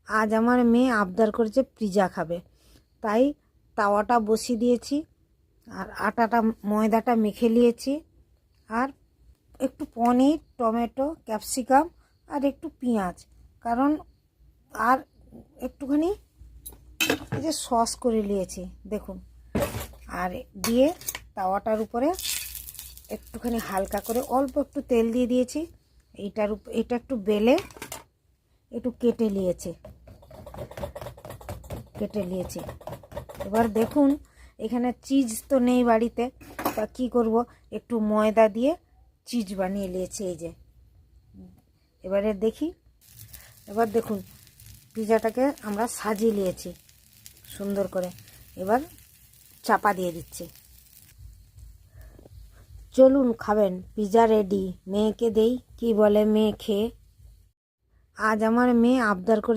আজ আমার মেয়ে আবদার করেছে পিৎজা খাবে, তাই তাওয়াটা বসিয়ে দিয়েছি আর ময়দাটা মেখে নিয়েছি আর একটু পনির, টমেটো, ক্যাপসিকাম আর একটু পেঁয়াজ, কারণ আর একটুখানি এই যে সস করে নিয়েছি দেখুন, আর দিয়ে তাওয়াটার উপরে একটুখানি হালকা করে অল্প একটু তেল দিয়ে দিয়েছি। এটা একটু বেলে একটু কেটে নিয়েছি। এবার দেখুন এখানে চিজ তো নেই বাড়িতে, তা কী করব, একটু ময়দা দিয়ে চিজ বানিয়ে নিয়েছি এই যে। এবার দেখুন পিৎজাটাকে আমরা সাজিয়ে নিয়েছি সুন্দর করে, এবার চাপা দিয়ে দিচ্ছি। চলুন খাবেন, পিৎজা রেডি। মেয়েকে দেই কি বলে মেয়ে খেয়ে। আজ আমার মেয়ে আবদার করে